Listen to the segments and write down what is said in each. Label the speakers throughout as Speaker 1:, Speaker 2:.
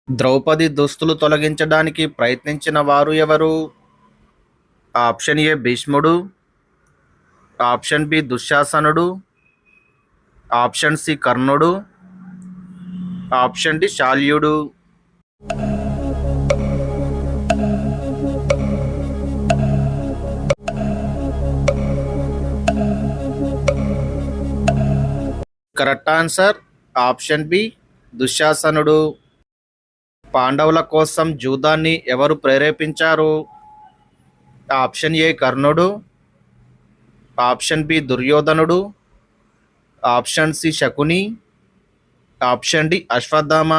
Speaker 1: ద్రౌపది దుస్తులు తొలగించడానికి ప్రయత్నించిన వారు ఎవరు? ఆప్షన్ ఏ భీష్ముడు, ఆప్షన్ బి దుశ్శాసనుడు, ఆప్షన్ సి కర్ణుడు, ఆప్షన్ డి శాల్యుడు. కరెక్ట్ ఆన్సర్ ఆప్షన్ బి దుశ్శాసనుడు. పాండవుల కోసం జూదాన్ని ఎవరు ప్రేరేపించారు? ఆప్షన్ ఏ కర్ణుడు, ఆప్షన్ బి దుర్యోధనుడు, option C Shakuni, option D Ashwatthama.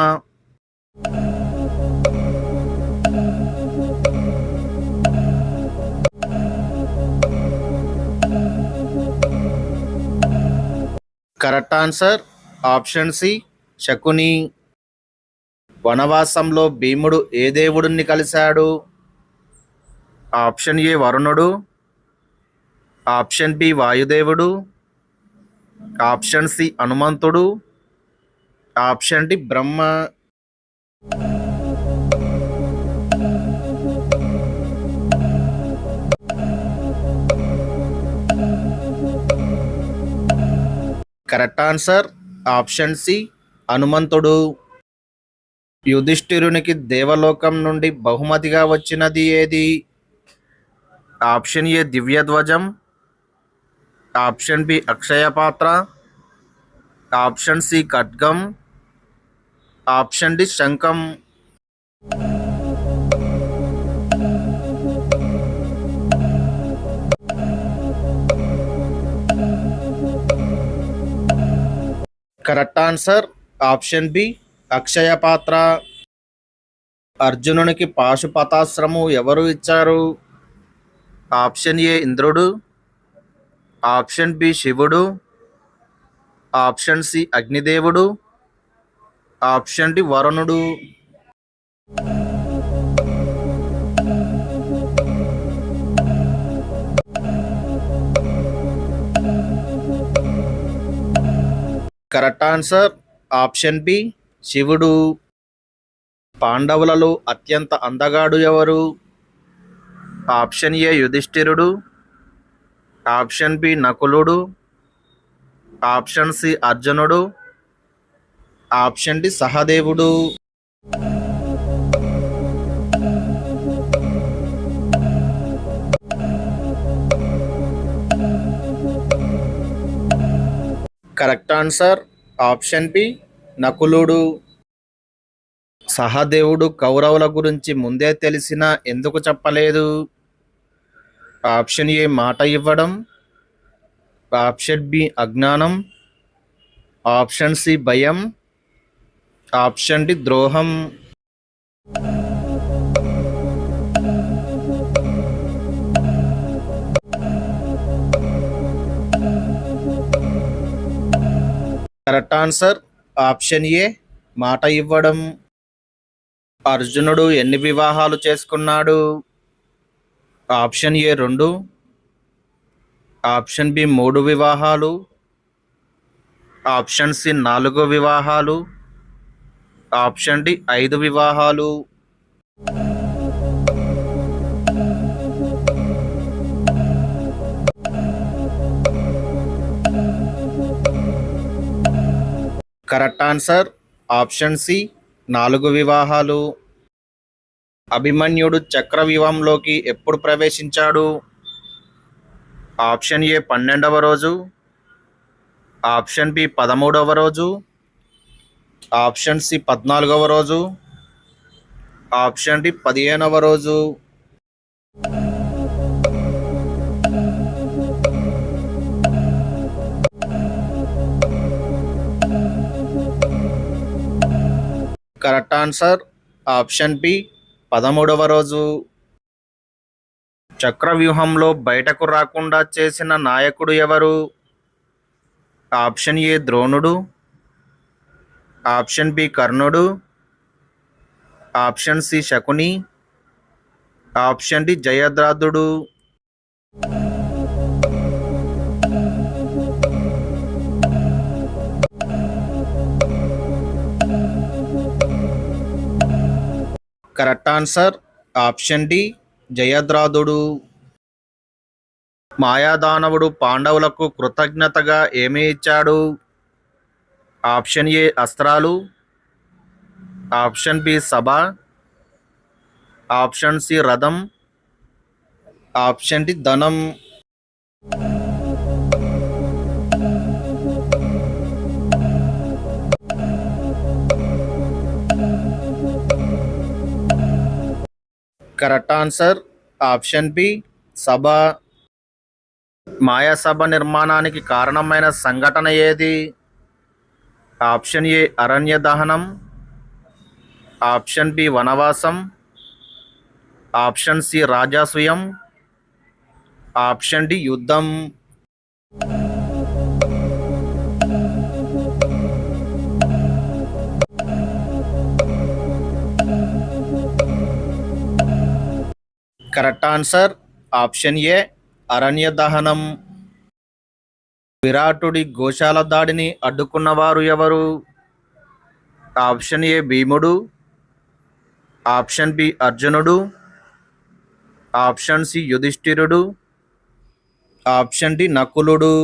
Speaker 1: Correct answer option C Shakuni. వనవాసంలో భీముడు ఏ దేవుడిని కలిశాడు? ఆప్షన్ ఏ వరుణుడు, ఆప్షన్ బి వాయుదేవుడు, ఆప్షన్ సి హనుమంతుడు, option D Brahma. Correct answer option C హనుమంతుడు. యుధిష్ఠిరునికి దేవలోకం నుండి బహుమతిగా వచ్చినది ఏది? ఆప్షన్ ఏ దివ్యధ్వజం, option B Akshaya Patra, option C ఖడ్గం, ఆప్షన్ డి శంఖం. Correct answer option B Akshaya Patra. అర్జునునికి పాశుపతాస్త్రము ఎవరు ఇచ్చారు? ఆప్షన్ ఏ ఇంద్రుడు, ఆప్షన్ బి శివుడు, ఆప్షన్ సి అగ్నిదేవుడు, ఆప్షన్ డి వరుణుడు. కరెక్ట్ ఆన్సర్ ఆప్షన్ బి శివుడు. పాండవులలో అత్యంత అందగాడు ఎవరు? ఆప్షన్ ఏ యుధిష్ఠిరుడు, ఆప్షన్ బి నకులుడు, ఆప్షన్ సి అర్జునుడు, ఆప్షన్ డి సహదేవుడు. కరెక్ట్ ఆన్సర్ ఆప్షన్ బి నకులుడు. సహదేవుడు కౌరవుల గురించి ముందే తెలిసినా ఎందుకు చెప్పలేదు? ఆప్షన్ ఏ మాట ఇవ్వడం, ఆప్షన్ బి అజ్ఞానం, ఆప్షన్ సి భయం, ఆప్షన్ డి ద్రోహం. కరెక్ట్ ఆన్సర్ ఆప్షన్ ఏ మాట ఇవ్వడం. అర్జునుడు ఎన్ని వివాహాలు చేసుకున్నాడు? ఆప్షన్ ఏ 2, ఆప్షన్ బి 3 వివాహాలు, ఆప్షన్ సి 4 వివాహాలు, ఆప్షన్ డి 5 వివాహాలు. కరెక్ట్ ఆన్సర్ ఆప్షన్ సి 4 వివాహాలు. అభిమన్యుడు చక్రవ్యూహంలోకి ఎప్పుడు ప్రవేశించాడు? ఆప్షన్ ఏ 12వ రోజు, ఆప్షన్ బి 13వ రోజు, ఆప్షన్ సి 14వ రోజు, ఆప్షన్ డి 15వ రోజు. కరెక్ట్ ఆన్సర్ ఆప్షన్ బి 13వ రోజు. చక్రవ్యూహంలో బయటకు రాకుండా చేసిన నాయకుడు ఎవరు? ఆప్షన్ ఏ ద్రోణుడు, ఆప్షన్ బి కర్ణుడు, option C Shakuni, option D జయద్రథుడు. కరెక్ట్ ఆన్సర్ ఆప్షన్ డి జయద్రాథుడు. మాయాదానవుడు పాండవులకు కృతజ్ఞతగా ఏమి ఇచ్చాడు? ఆప్షన్ ఏ అస్త్రాలు, ఆప్షన్ బి సభ, ఆప్షన్ సి రథం, ఆప్షన్ డి ధనం. కరెక్ట్ ఆన్సర్ ఆప్షన్ బి సభ. మాయాసభ నిర్మాణానికి కారణమైన సంఘటన ఏది? ఆప్షన్ ఏ అరణ్య దహనం, ఆప్షన్ బి వనవాసం, ఆప్షన్ సి రాజసూయం, ఆప్షన్ డి యుద్ధం. కరెక్ట్ ఆన్సర్ ఆప్షన్ ఏ అరణ్య దహనం. విరాటుడి గోశాల దాడిని అడ్డుకున్నవారు ఎవరు? ఆప్షన్ ఏ భీముడు, ఆప్షన్ బి అర్జునుడు, ఆప్షన్ సి యుధిష్ఠిరుడు, ఆప్షన్ డి నకులుడు.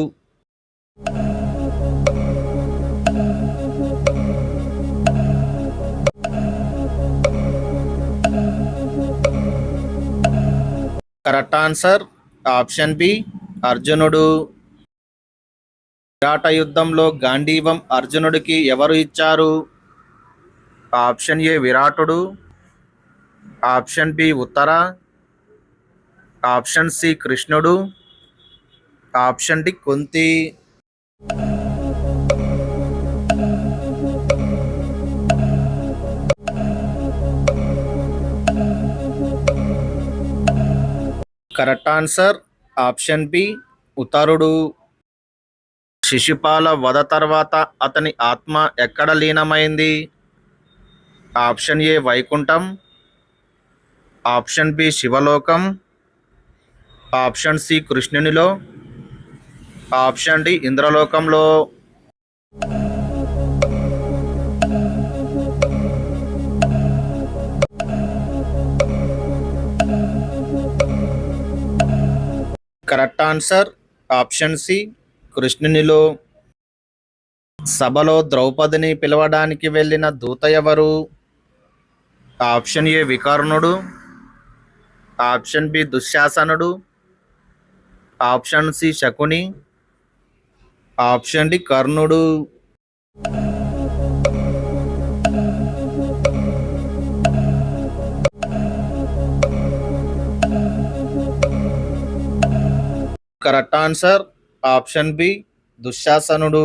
Speaker 1: కరెక్ట్ ఆన్సర్ ఆప్షన్ బి అర్జునుడు. విరాట యుద్ధంలో గాంధీవం అర్జునుడికి ఎవరు ఇచ్చారు? ఆప్షన్ ఏ విరాటుడు, option B Uttara, option C కృష్ణుడు, option D Kunti. Correct answer option B ఉత్తరుడు. శిశుపాల వధ తర్వాత అతని ఆత్మ ఎక్కడ లీనమైంది? ఆప్షన్ ఏ వైకుంఠం, ఆప్షన్ బి శివలోకం, ఆప్షన్ సి కృష్ణునిలో, ఆప్షన్ డి ఇంద్రలోకంలో. కరెక్ట్ ఆన్సర్ ఆప్షన్ సి కృష్ణునిలో. సభలో ద్రౌపదిని పిలవడానికి వెళ్ళిన దూత ఎవరు? ఆప్షన్ ఏ వికర్ణుడు, ఆప్షన్ బి దుశ్శాసనుడు, option C Shakuni, option D కర్ణుడు. కరెక్ట్ ఆన్సర్ ఆప్షన్ బి దుశ్శాసనుడు.